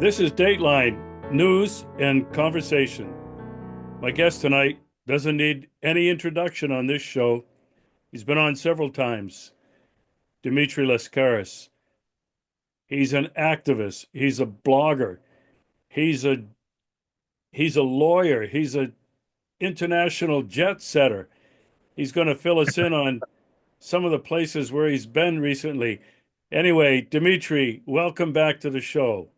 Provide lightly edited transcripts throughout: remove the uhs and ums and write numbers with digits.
This is Dateline News and Conversation. My guest tonight doesn't need any introduction on this show. He's been on several times. Dimitri Lascaris. He's an activist. He's a blogger. He's a he's a lawyer. He's an international jet setter. He's going to fill us in on some of the places where he's been recently. Anyway, Dimitri, welcome back to the show.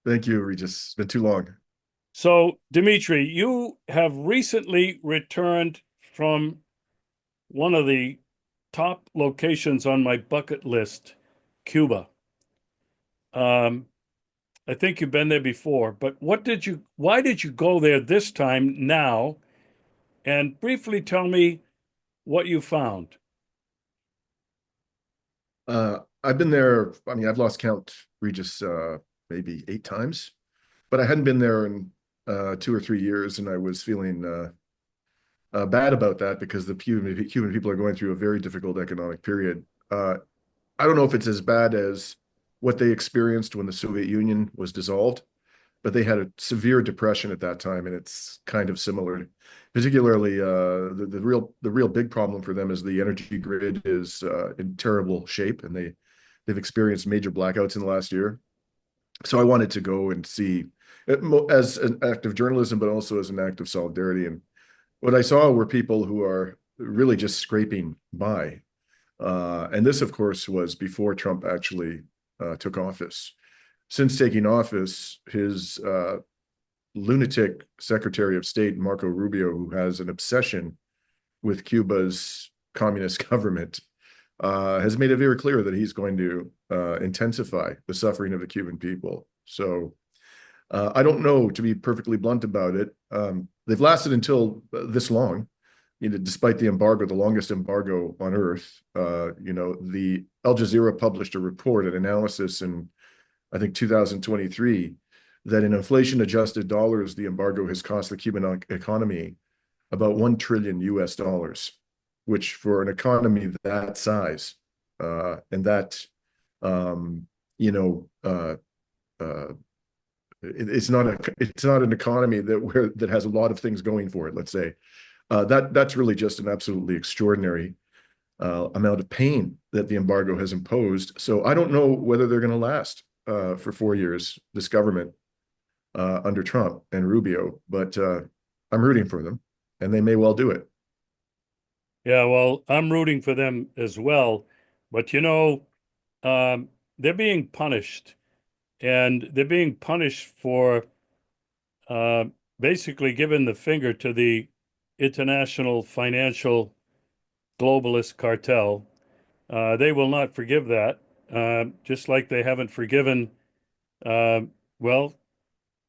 Thank you, Regis. It's been too long. So, Dimitri, you have recently returned from one of the top locations on my bucket list, Cuba. Um, I think you've been there before, but why did you go there this time now? And briefly tell me what you found. I've been there. I mean, I've lost count, Regis, maybe 8 times, but I hadn't been there in 2 or 3 years, and I was feeling bad about that because the Cuban people are going through a very difficult economic period. I don't know if it's as bad as what they experienced when the Soviet Union was dissolved, but they had a severe depression at that time, and it's kind of similar. Particularly, the real big problem for them is the energy grid is in terrible shape, and they've experienced major blackouts in the last year. So I wanted to go and see it as an act of journalism, but also as an act of solidarity. And what I saw were people who are really just scraping by. And this, of course, was before Trump actually took office. Since taking office, his lunatic Secretary of State, Marco Rubio, who has an obsession with Cuba's communist government, has made it very clear that he's going to intensify the suffering of the Cuban people. So I don't know, to be perfectly blunt about it. They've lasted until this long, despite the embargo, the longest embargo on earth. The Al Jazeera published a report, an analysis in, I think, 2023, that in inflation-adjusted dollars, the embargo has cost the Cuban economy about 1 trillion US dollars, which for an economy that size and that, you know, uh, uh, it's not an economy that has a lot of things going for it. Let's say that's really just an absolutely extraordinary amount of pain that the embargo has imposed. So I don't know whether they're going to last for 4 years, this government under Trump and Rubio, but I'm rooting for them, and they may well do it. Yeah, well, I'm rooting for them as well, but um, they're being punished, and they're being punished for uh, basically giving the finger to the international financial globalist cartel. They will not forgive that, just like they haven't forgiven, uh, well,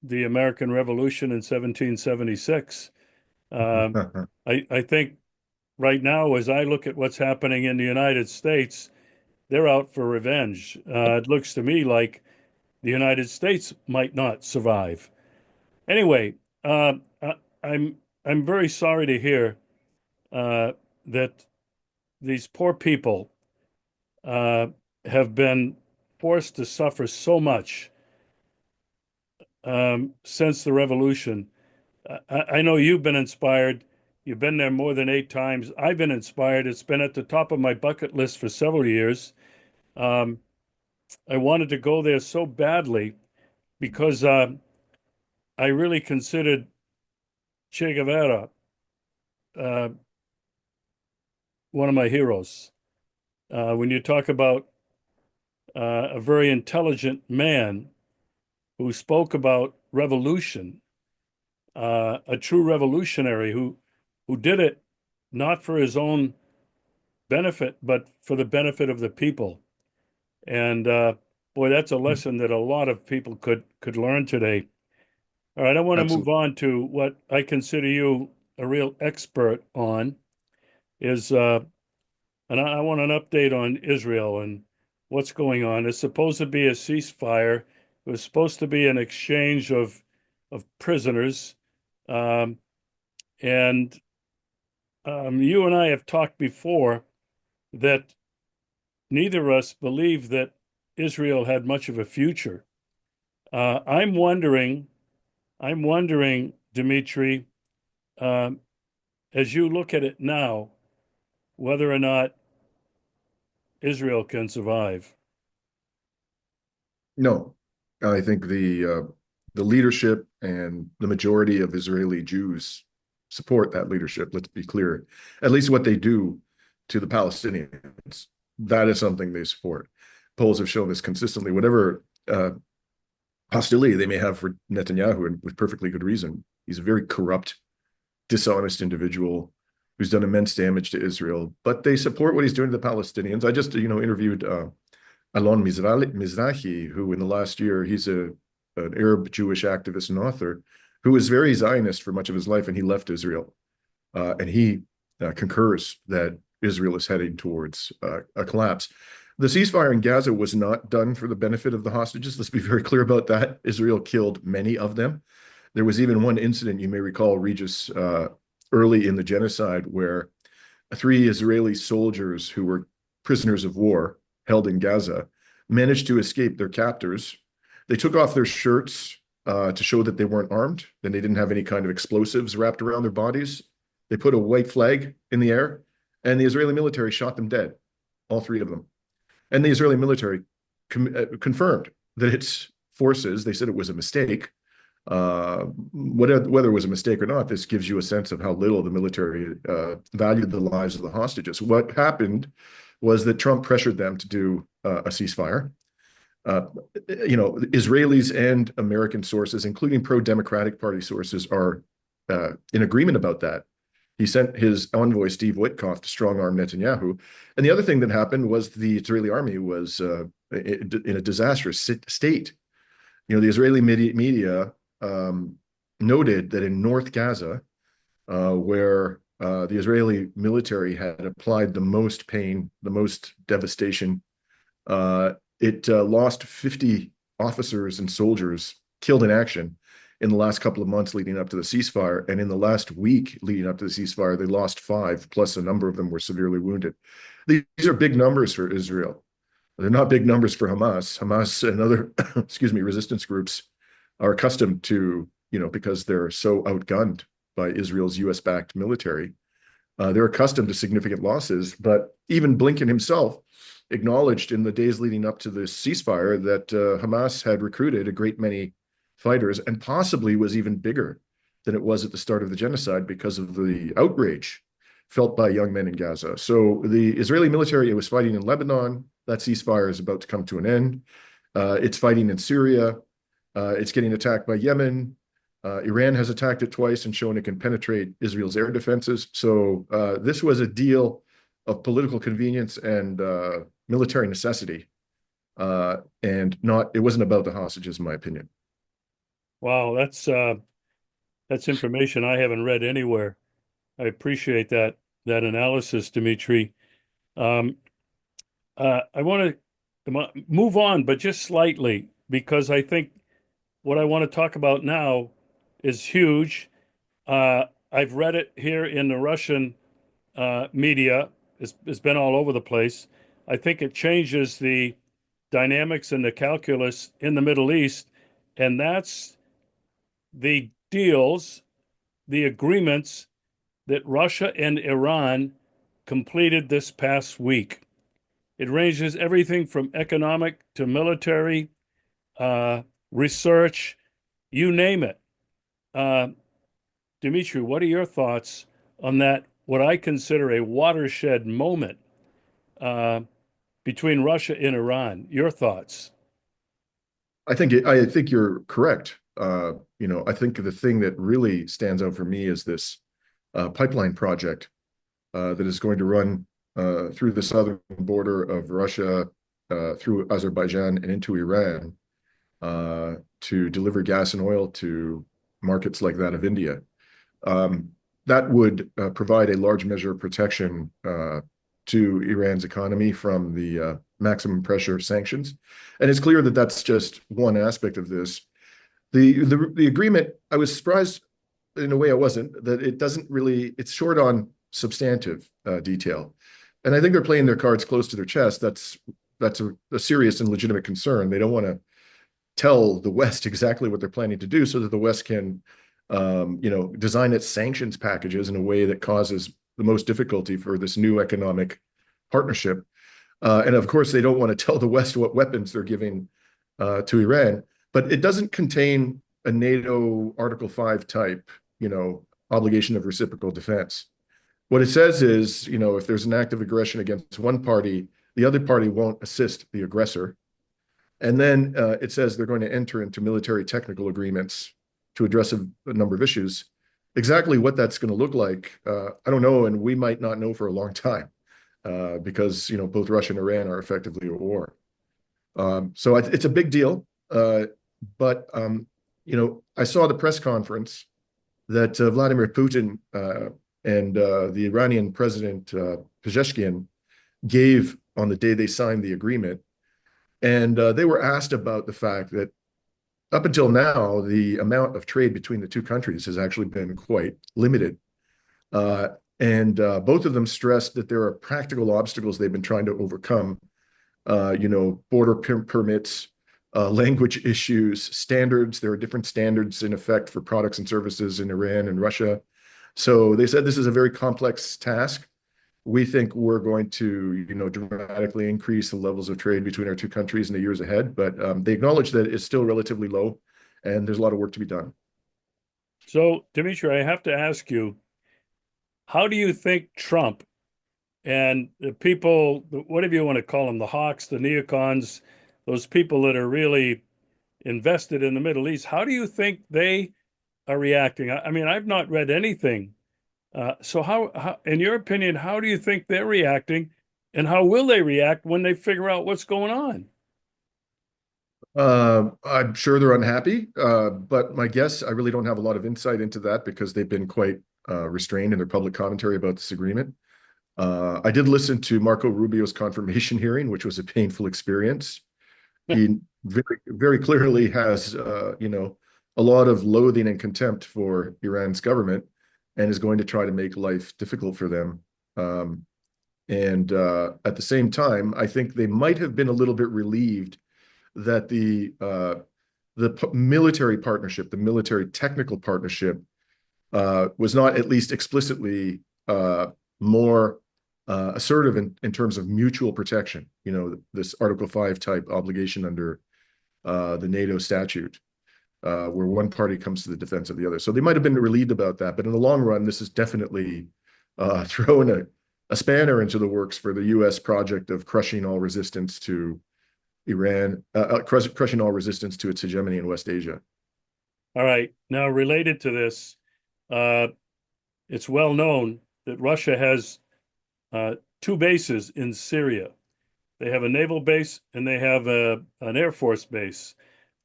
the American Revolution in 1776. Um, I think right now, as I look at what's happening in the United States, they're out for revenge. It looks to me like the United States might not survive. Anyway, I, I'm very sorry to hear that these poor people uh, have been forced to suffer so much since the revolution. I know you've been inspired. You've been there more than 8 times. I've been inspired. It's been at the top of my bucket list for several years. Um, I wanted to go there so badly because I really considered Che Guevara uh, one of my heroes. When you talk about a very intelligent man who spoke about revolution, a true revolutionary who did it not for his own benefit, but for the benefit of the people. And boy, that's a lesson that a lot of people could learn today. All right, I want to move Absolutely. on to what I consider you a real expert on is, and I want an update on Israel and what's going on. It's supposed to be a ceasefire. It was supposed to be an exchange of prisoners, um, and you and I have talked before that neither of us believed that Israel had much of a future. I'm wondering, Dimitri, um, as you look at it now, whether or not Israel can survive. No, I think the leadership and the majority of Israeli Jews support that leadership. Let's be clear. At least what they do to the Palestinians, that is something they support. Polls have shown this consistently. Whatever hostility they may have for Netanyahu, and with perfectly good reason, he's a very corrupt, dishonest individual who's done immense damage to Israel. But they support what he's doing to the Palestinians. I just, interviewed Alon Mizrahi, who in the last year, he's an Arab Jewish activist and author who was very Zionist for much of his life, and he left Israel. And he concurs that Israel is heading towards a collapse. The ceasefire in Gaza was not done for the benefit of the hostages. Let's be very clear about that. Israel killed many of them. There was even one incident, you may recall, Regis, early in the genocide, where three Israeli soldiers who were prisoners of war held in Gaza managed to escape their captors. They took off their shirts to show that they weren't armed, and they didn't have any kind of explosives wrapped around their bodies. They put a white flag in the air, and the Israeli military shot them dead, all three of them. And the Israeli military confirmed that its forces, they said it was a mistake. Whether it was a mistake or not, this gives you a sense of how little the military valued the lives of the hostages. What happened was that Trump pressured them to do a ceasefire. Israelis and American sources, including pro-Democratic Party sources, are in agreement about that. He sent his envoy, Steve Witkoff, to strong-arm Netanyahu. And the other thing that happened was the Israeli army was in a disastrous state. The Israeli media noted that in North Gaza, where the Israeli military had applied the most pain, the most devastation, it lost 50 officers and soldiers killed in action in the last couple of months leading up to the ceasefire. And in the last week leading up to the ceasefire, they lost 5, plus a number of them were severely wounded. These are big numbers for Israel. They're not big numbers for Hamas. Hamas and other, resistance groups are accustomed to, because they're so outgunned by Israel's US-backed military, they're accustomed to significant losses. But even Blinken himself acknowledged in the days leading up to the ceasefire that Hamas had recruited a great many fighters and possibly was even bigger than it was at the start of the genocide because of the outrage felt by young men in Gaza. So the Israeli military was fighting in Lebanon. That ceasefire is about to come to an end. It's fighting in Syria. It's getting attacked by Yemen. Iran has attacked it twice and shown it can penetrate Israel's air defenses. So this was a deal of political convenience and military necessity, and it wasn't about the hostages, in my opinion. Wow, that's information I haven't read anywhere. I appreciate that analysis, Dimitri. Um, I want to move on, but just slightly, because I think what I want to talk about now is huge. I've read it here in the Russian media. It's been all over the place. I think it changes the dynamics and the calculus in the Middle East, and that's the deals, the agreements that Russia and Iran completed this past week. It ranges everything from economic to military, research, you name it. Uh, Dimitri, what are your thoughts on that, what I consider a watershed moment uh, between Russia and Iran? Your thoughts? I think you're correct. I think the thing that really stands out for me is this pipeline project that is going to run through the southern border of Russia, through Azerbaijan and into Iran, to deliver gas and oil to markets like that of India. That would provide a large measure of protection to Iran's economy from the maximum pressure sanctions. And it's clear that that's just one aspect of this. The agreement, I was surprised in a way I wasn't, that it doesn't really, it's short on substantive detail. And I think they're playing their cards close to their chest. That's a serious and legitimate concern. They don't want to tell the West exactly what they're planning to do so that the West can, design its sanctions packages in a way that causes the most difficulty for this new economic partnership. And of course, they don't want to tell the West what weapons they're giving to Iran, but it doesn't contain a NATO Article 5 type, obligation of reciprocal defense. What it says is, if there's an act of aggression against one party, the other party won't assist the aggressor. And then it says they're going to enter into military technical agreements to address a number of issues. Exactly what that's going to look like, I don't know, and we might not know for a long time because both Russia and Iran are effectively at war. So it's a big deal. But I saw the press conference that Vladimir Putin and the Iranian president Pezeshkian gave on the day they signed the agreement. And they were asked about the fact that up until now, the amount of trade between the two countries has actually been quite limited. And both of them stressed that there are practical obstacles they've been trying to overcome, border permits, language issues, standards. There are different standards in effect for products and services in Iran and Russia. So they said this is a very complex task. We think we're going to, dramatically increase the levels of trade between our two countries in the years ahead. But they acknowledge that it's still relatively low, and there's a lot of work to be done. So, Dimitri, I have to ask you, how do you think Trump and the people, whatever you want to call them, the hawks, the neocons, those people that are really invested in the Middle East, how do you think they are reacting? I mean, I've not read anything. So in your opinion, how do you think they're reacting, and how will they react when they figure out what's going on? I'm sure they're unhappy, but my guess, I really don't have a lot of insight into that because they've been quite restrained in their public commentary about this agreement. I did listen to Marco Rubio's confirmation hearing, which was a painful experience. He very, very clearly has, a lot of loathing and contempt for Iran's government and is going to try to make life difficult for them. And at the same time, I think they might have been a little bit relieved that the military partnership, the military technical partnership, was not at least explicitly more assertive in terms of mutual protection. This Article 5 type obligation under the NATO statute, where one party comes to the defense of the other. So they might have been relieved about that, but in the long run, this is definitely throwing a spanner into the works for the U.S. project of crushing all resistance to Iran, crushing all resistance to its hegemony in West Asia. All right. Now, related to this, it's well known that Russia has two bases in Syria. They have a naval base and they have an Air Force base.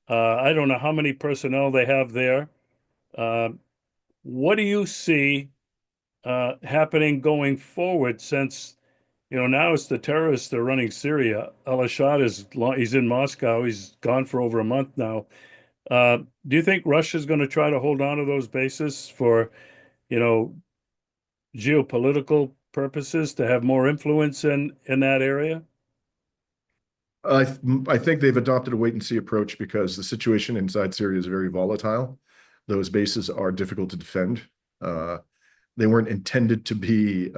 I don't know how many personnel they have there. What do you see happening going forward since, now it's the terrorists that are running Syria. Al-Assad he's in Moscow. He's gone for over a month now. Do you think Russia's going to try to hold on to those bases for, you know, geopolitical purposes to have more influence in that area? I think they've adopted a wait and see approach because the situation inside Syria is very volatile. Those bases are difficult to defend. They weren't intended to be,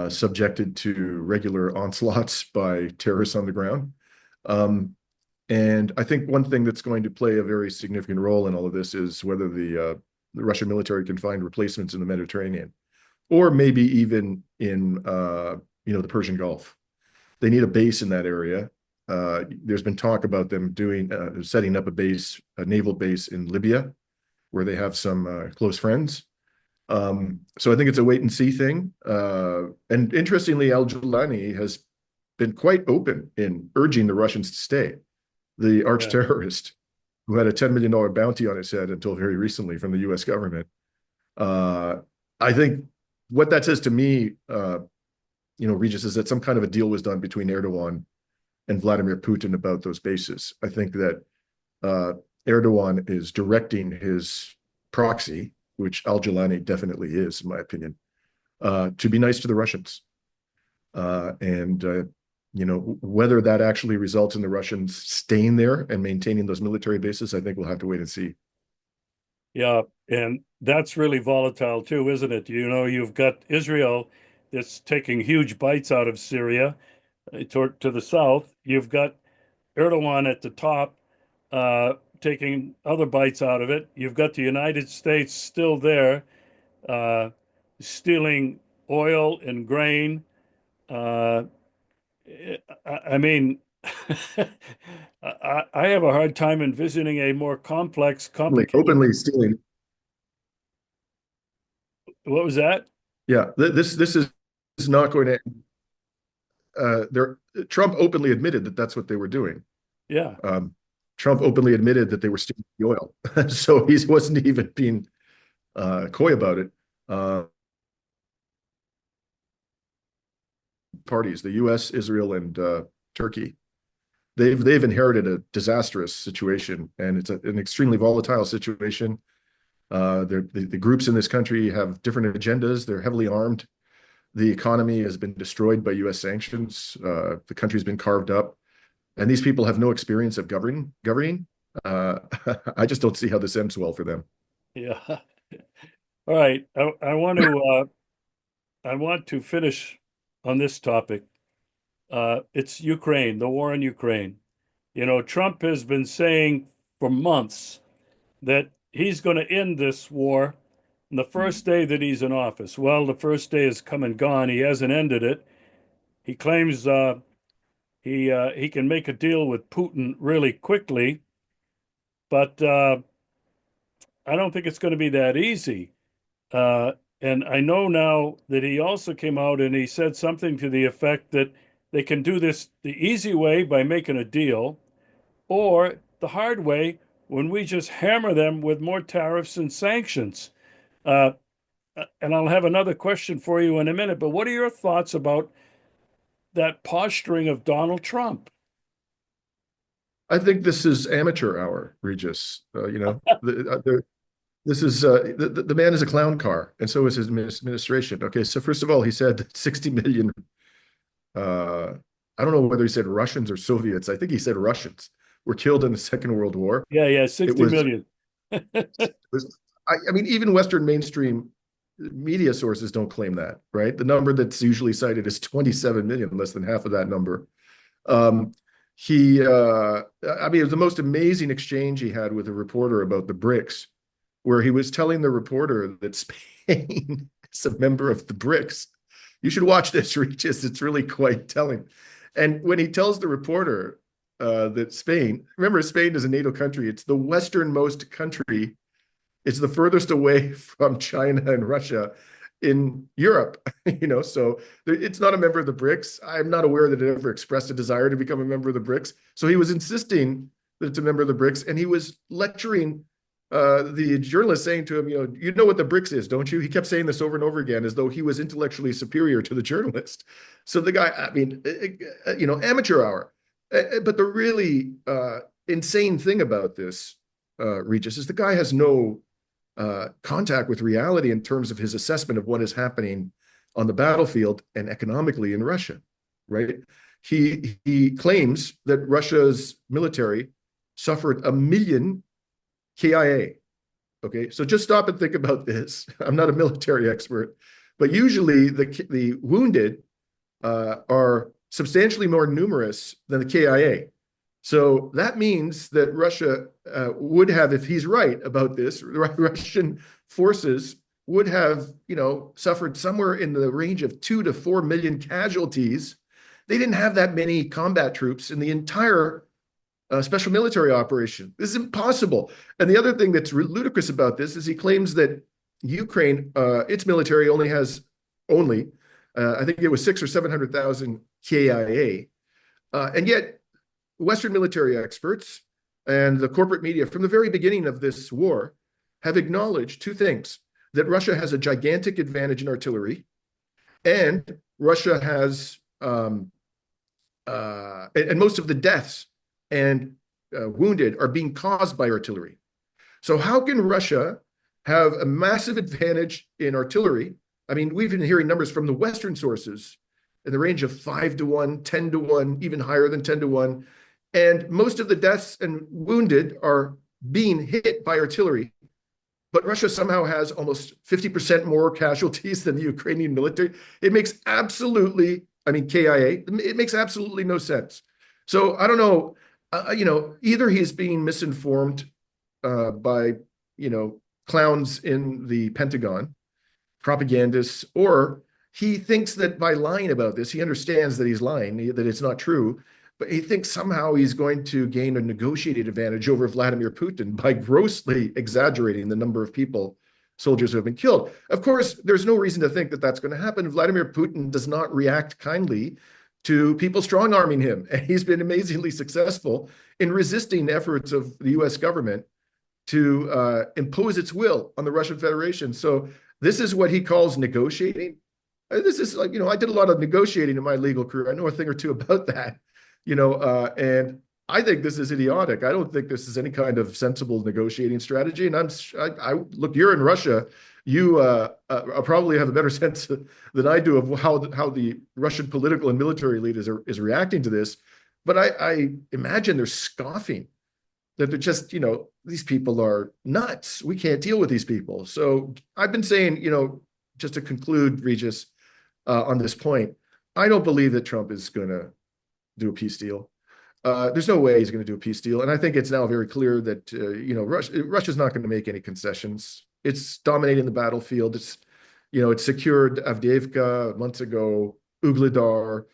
subjected to regular onslaughts by terrorists on the ground. And I think one thing that's going to play a very significant role in all of this is whether the Russian military can find replacements in the Mediterranean, or maybe even in the Persian Gulf. They need a base in that area. There's been talk about them setting up a naval base in Libya, where they have some close friends. So I think it's a wait and see thing. And interestingly, Al-Jilani has been quite open in urging the Russians to stay. The arch terrorist who had a $10 million bounty on his head until very recently from the U.S. government. I think what that says to me, Regis, is that some kind of a deal was done between Erdogan and Vladimir Putin about those bases. I think that Erdogan is directing his proxy, which Al-Jilani definitely is, in my opinion, to be nice to the Russians. And Whether that actually results in the Russians staying there and maintaining those military bases, I think we'll have to wait and see. Yeah, and that's really volatile too, isn't it? You've got Israel that's taking huge bites out of Syria to the south. You've got Erdogan at the top taking other bites out of it. You've got the United States still there uh, stealing oil and grain. Uh, I mean, I have a hard time envisioning a more complex, complicated. Openly stealing. What was that? Yeah, this is not going to. There, Trump openly admitted that that's what they were doing. Yeah, Um, Trump openly admitted that they were stealing the oil, so he wasn't even being coy about it. Parties, the U.S., Israel, and Turkey, they've inherited a disastrous situation, and it's an extremely volatile situation. The groups in this country have different agendas. They're heavily armed. The economy has been destroyed by U.S. sanctions. The country's been carved up, and these people have no experience of governing. Uh, I just don't see how this ends well for them. yeah. All right. I want to finish on this topic. It's Ukraine, the war in Ukraine. Trump has been saying for months that he's going to end this war on the first day that he's in office. Well, the first day has come and gone. He hasn't ended it. He claims he can make a deal with Putin really quickly, but I don't think it's going to be that easy. Uh, and I know now that he also came out and he said something to the effect that they can do this the easy way by making a deal, or the hard way when we just hammer them with more tariffs and sanctions. Uh, and I'll have another question for you in a minute, but what are your thoughts about that posturing of Donald Trump? I think this is amateur hour, Regis. This is the man is a clown car, and so is his administration. Okay, so first of all, he said that 60 million. Uh, I don't know whether he said Russians or Soviets. I think he said Russians were killed in the Second World War. Yeah, yeah, It 60 was, million. I mean, even Western mainstream media sources don't claim that, right? The number that's usually cited is 27 million, less than half of that number. Um, I mean, it was the most amazing exchange he had with a reporter about the BRICS, where he was telling the reporter that Spain is a member of the BRICS. You should watch this, Regis. It's really quite telling. And when he tells the reporter that Spain, remember, Spain is a NATO country. It's the westernmost country. It's the furthest away from China and Russia in Europe, so it's not a member of the BRICS. I'm not aware that it ever expressed a desire to become a member of the BRICS. So he was insisting that it's a member of the BRICS, and he was lecturing the journalist, saying to him, you know what the BRICS is, don't you? He kept saying this over and over again, as though he was intellectually superior to the journalist. So the guy, I mean, amateur hour. But the really insane thing about this, Regis, is the guy has no contact with reality in terms of his assessment of what is happening on the battlefield and economically in Russia, right? He claims that Russia's military suffered 1 million KIA. Okay, so just stop and think about this. I'm not a military expert, but usually the wounded are substantially more numerous than the KIA. So that means that Russia would have, if he's right about this, Russian forces would have, suffered somewhere in the range of 2 to 4 million casualties. They didn't have that many combat troops in the entire special military operation. This is impossible. And the other thing that's ludicrous about this is he claims that Ukraine, its military only has I think it was 600,000 or 700,000 KIA, and yet Western military experts and the corporate media from the very beginning of this war have acknowledged two things: that Russia has a gigantic advantage in artillery, and Russia has, and most of the deaths and wounded are being caused by artillery. So how can Russia have a massive advantage in artillery? I mean, we've been hearing numbers from the Western sources in the range of 5 to 1, 10 to 1, even higher than 10 to 1. And most of the deaths and wounded are being hit by artillery. But Russia somehow has almost 50% more casualties than the Ukrainian military. It makes absolutely, I mean, KIA, it makes absolutely no sense. So I don't know, either he's being misinformed by, clowns in the Pentagon, propagandists, or he thinks that by lying about this, he understands that he's lying, that it's not true, but he thinks somehow he's going to gain a negotiated advantage over Vladimir Putin by grossly exaggerating the number of people, soldiers who have been killed. Of course, there's no reason to think that that's going to happen. Vladimir Putin does not react kindly to people strong-arming him, and he's been amazingly successful in resisting efforts of the US government to impose its will on the Russian Federation. So this is what he calls negotiating. This is like, I did a lot of negotiating in my legal career. I know a thing or two about that, and I think this is idiotic. I don't think this is any kind of sensible negotiating strategy. And I look, you're in Russia. You probably have a better sense than I do of how the Russian political and military elite is reacting to this. But I imagine they're scoffing, that they're just, these people are nuts. We can't deal with these people. So I've been saying, just to conclude, Regis, on this point, I don't believe that Trump is going to do a peace deal. There's no way he's going to do a peace deal. And I think it's now very clear that, Russia's not going to make any concessions. It's dominating the battlefield. It secured Avdiivka months ago, Ugledar,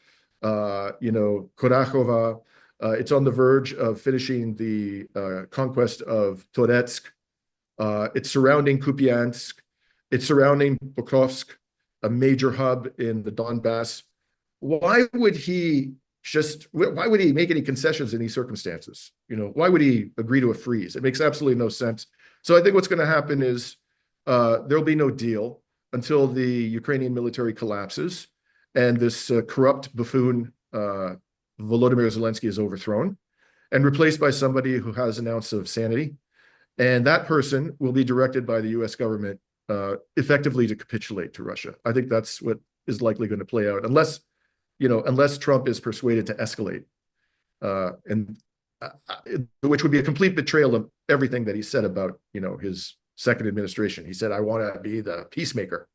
Kurakhova. It's on the verge of finishing the conquest of Toretsk. It's surrounding Kupiansk. It's surrounding Pokrovsk, a major hub in the Donbass. Why would he make any concessions in these circumstances? Why would he agree to a freeze? It makes absolutely no sense. So I think what's going to happen is there'll be no deal until the Ukrainian military collapses and this corrupt buffoon Volodymyr Zelensky is overthrown and replaced by somebody who has an ounce of sanity. And that person will be directed by the US government effectively to capitulate to Russia. I think that's what is likely going to play out, unless Trump is persuaded to escalate, which would be a complete betrayal of everything that he said about, his second administration. He said, I want to be the peacemaker.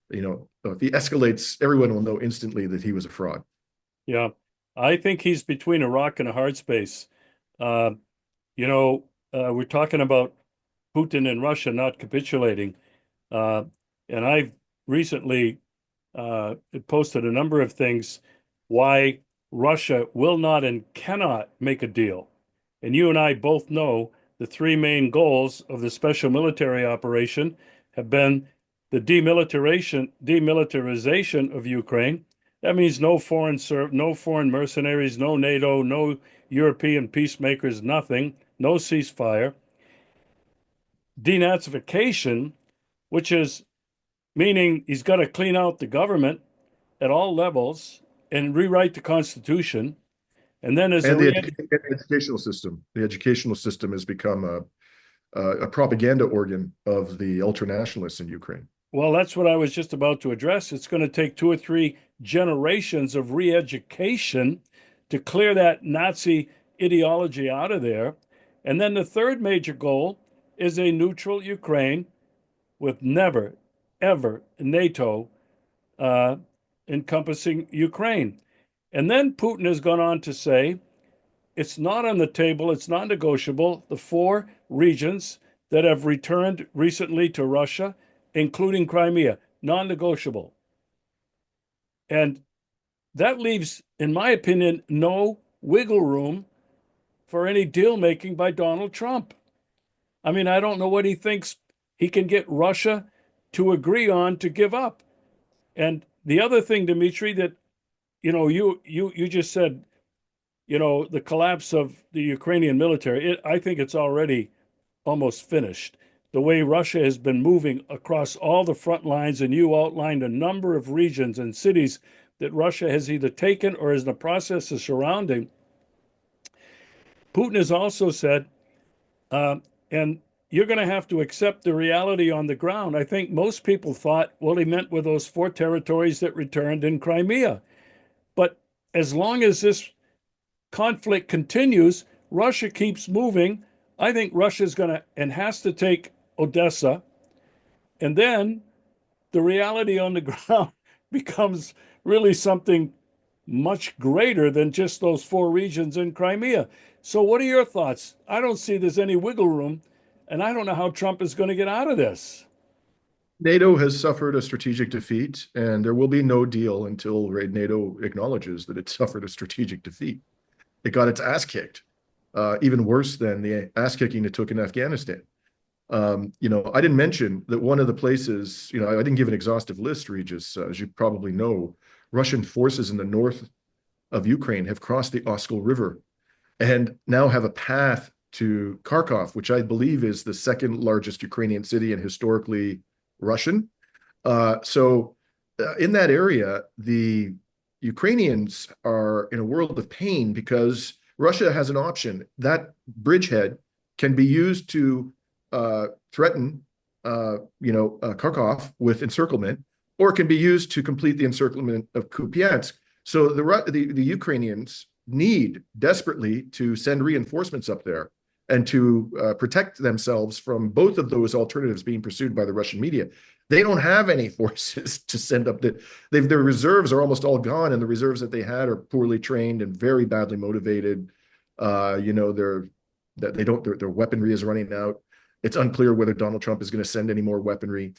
If he escalates, everyone will know instantly that he was a fraud. Yeah. I think he's between a rock and a hard space. We're talking about Putin and Russia not capitulating. And I've recently posted a number of things why Russia will not and cannot make a deal. And you and I both know the three main goals of the special military operation have been the demilitarization of Ukraine. That means no foreign mercenaries, no NATO, no European peacemakers, nothing, no ceasefire. Denazification, which is meaning he's got to clean out the government at all levels and rewrite the Constitution. And then the educational system. The educational system has become a propaganda organ of the ultranationalists in Ukraine. Well, that's what I was just about to address. It's going to take 2 or 3 generations of re-education to clear that Nazi ideology out of there. And then the third major goal is a neutral Ukraine with never, ever NATO encompassing Ukraine. And then Putin has gone on to say, it's not on the table, it's not negotiable. The 4 regions that have returned recently to Russia, including Crimea, non-negotiable. And that leaves, in my opinion, no wiggle room for any deal making by Donald Trump. I mean, I don't know what he thinks he can get Russia to agree on to give up. And the other thing, Dimitri, that you just said, the collapse of the Ukrainian military, I think it's already almost finished. The way Russia has been moving across all the front lines, and you outlined a number of regions and cities that Russia has either taken or is in the process of surrounding. Putin has also said, and you're going to have to accept the reality on the ground. I think most people thought, well, he meant with those 4 territories that returned in Crimea. as long as this conflict continues, Russia keeps moving. I think Russia's going to and has to take Odessa. And then the reality on the ground becomes really something much greater than just those four regions in Crimea. So, what are your thoughts? I don't see there's any wiggle room, and I don't know how Trump is going to get out of this. NATO has suffered a strategic defeat, and there will be no deal until NATO acknowledges that it suffered a strategic defeat. It got its ass kicked, even worse than the ass kicking it took in Afghanistan. I didn't mention that one of the places, I didn't give an exhaustive list, Regis, as you probably know, Russian forces in the north of Ukraine have crossed the Oskol River and now have a path to Kharkov, which I believe is the second largest Ukrainian city and historically Russian. In that area, the Ukrainians are in a world of pain because Russia has an option. That bridgehead can be used to threaten, Kharkov with encirclement, or it can be used to complete the encirclement of Kupiansk. So the Ukrainians need desperately to send reinforcements up there and to protect themselves from both of those alternatives being pursued by the Russian media. They don't have any forces to send up. Their reserves are almost all gone, and the reserves that they had are poorly trained and very badly motivated. Their weaponry is running out. It's unclear whether Donald Trump is going to send any more weaponry.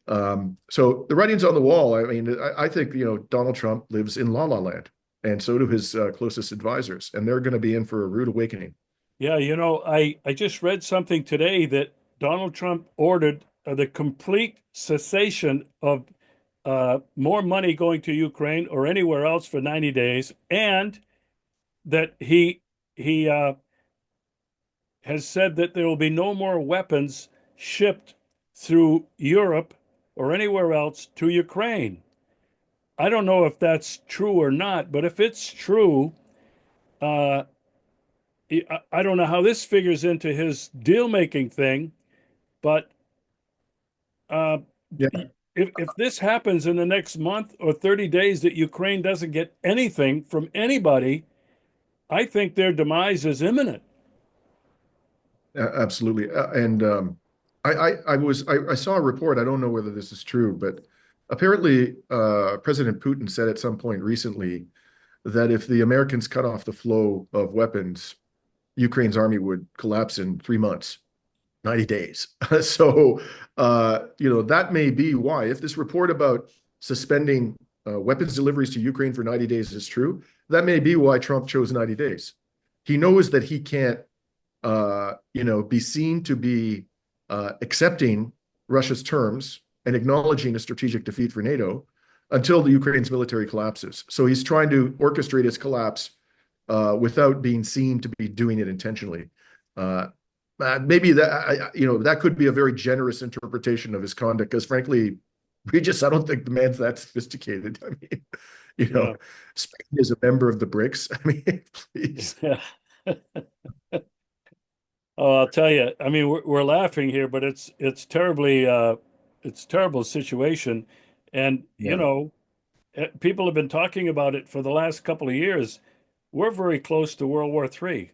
So the writing's on the wall. I mean, I think Donald Trump lives in la la land, and so do his closest advisors, and they're going to be in for a rude awakening. Yeah, I just read something today that Donald Trump ordered the complete cessation of more money going to Ukraine or anywhere else for 90 days, and that he has said that there will be no more weapons shipped through Europe or anywhere else to Ukraine. I don't know if that's true or not, but if it's true, uh, I don't know how this figures into his deal making thing, but uh, Yeah, if this happens in the next month or 30 days that Ukraine doesn't get anything from anybody, I think their demise is imminent. absolutely. I saw a report. I don't know whether this is true, but apparently President Putin said at some point recently that if the Americans cut off the flow of weapons, Ukraine's army would collapse in 3 months. 90 days. So, that may be why, if this report about suspending weapons deliveries to Ukraine for 90 days is true, that may be why Trump chose 90 days. He knows that he can't, be seen to be accepting Russia's terms and acknowledging a strategic defeat for NATO until the Ukraine's military collapses. So he's trying to orchestrate its collapse without being seen to be doing it intentionally. Maybe that could be a very generous interpretation of his conduct, because frankly, I don't think the man's that sophisticated. I mean, Yeah. Spain is a member of the BRICS. I mean, please. Yeah. Oh, I'll tell you. I mean, we're laughing here, but it's terribly it's a terrible situation, and Yeah. people have been talking about it for the last couple of years. We're very close to World War III,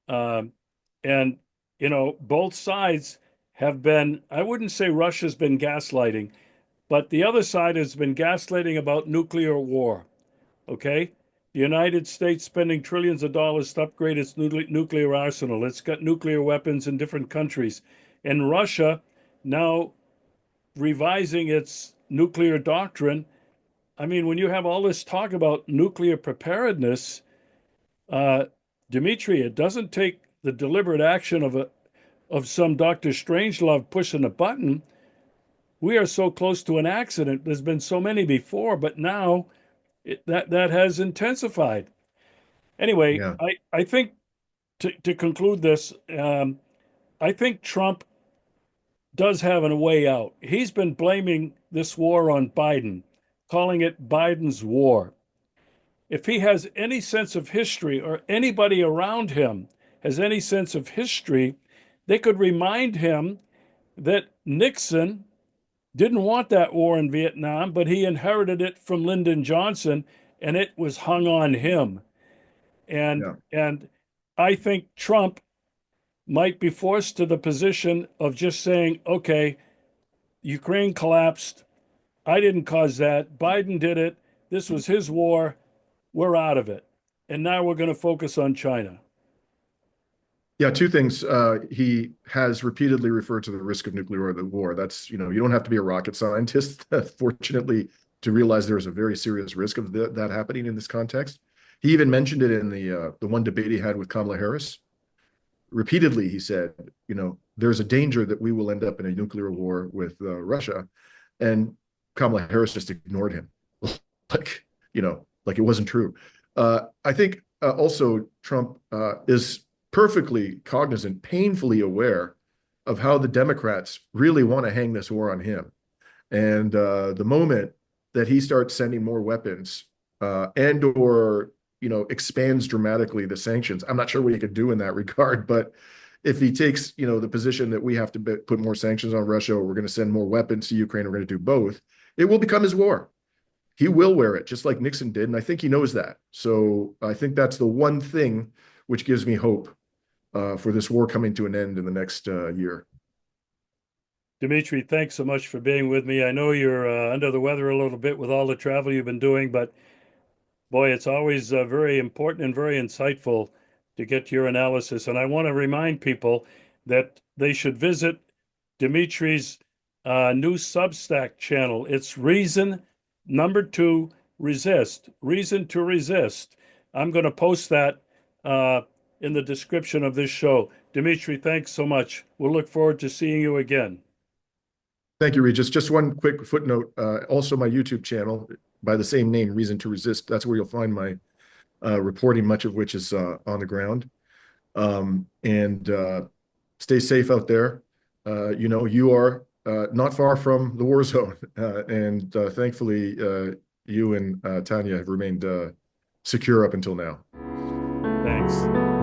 um, and both sides have been. I wouldn't say Russia's been gaslighting, but the other side has been gaslighting about nuclear war. Okay. The United States spending trillions of dollars to upgrade its nuclear arsenal. It's got nuclear weapons in different countries. And Russia now revising its nuclear doctrine. I mean, when you have all this talk about nuclear preparedness, uh, Dimitri, it doesn't take the deliberate action of some Dr. Strangelove pushing a button. We are so close to an accident. There's been so many before, but now that has intensified. Anyway, Yeah. I think to conclude this, I think Trump does have a way out. He's been blaming this war on Biden, calling it Biden's war. If he has any sense of history, or anybody around him has any sense of history, they could remind him that Nixon didn't want that war in Vietnam, but he inherited it from Lyndon Johnson. and it was hung on him. Yeah. And I think Trump might be forced to the position of just saying, okay, Ukraine collapsed. I didn't cause that. Biden did it. This was his war. We're out of it. And now we're going to focus on China. Yeah, two things. He has repeatedly referred to the risk of nuclear war. That's, you don't have to be a rocket scientist, fortunately, to realize there's a very serious risk of that happening in this context. He even mentioned it in the one debate he had with Kamala Harris. Repeatedly, he said, there's a danger that we will end up in a nuclear war with Russia. And Kamala Harris just ignored him, like, like it wasn't true. I think also Trump is perfectly cognizant, painfully aware of how the Democrats really want to hang this war on him. And the moment that he starts sending more weapons and or expands dramatically the sanctions, I'm not sure what he could do in that regard, but if he takes the position that we have to put more sanctions on Russia, or we're going to send more weapons to Ukraine, we're going to do both, it will become his war. He will wear it just like Nixon did, and I think he knows that. So I think that's the one thing which gives me hope for this war coming to an end in the next year. Dimitri, thanks so much for being with me. I know you're under the weather a little bit with all the travel you've been doing, but boy, it's always very important and very insightful to get your analysis. And I want to remind people that they should visit Dimitri's new Substack channel. It's Reason number 2 Resist. Reason to Resist. I'm going to post that in the description of this show. Dimitri, thanks so much. We'll look forward to seeing you again. Thank you, Regis. Just one quick footnote. Also, my YouTube channel by the same name, Reason to Resist. That's where you'll find my reporting, much of which is on the ground. And stay safe out there. You are not far from the war zone. And thankfully, you and Tanya have remained secure up until now. Thanks.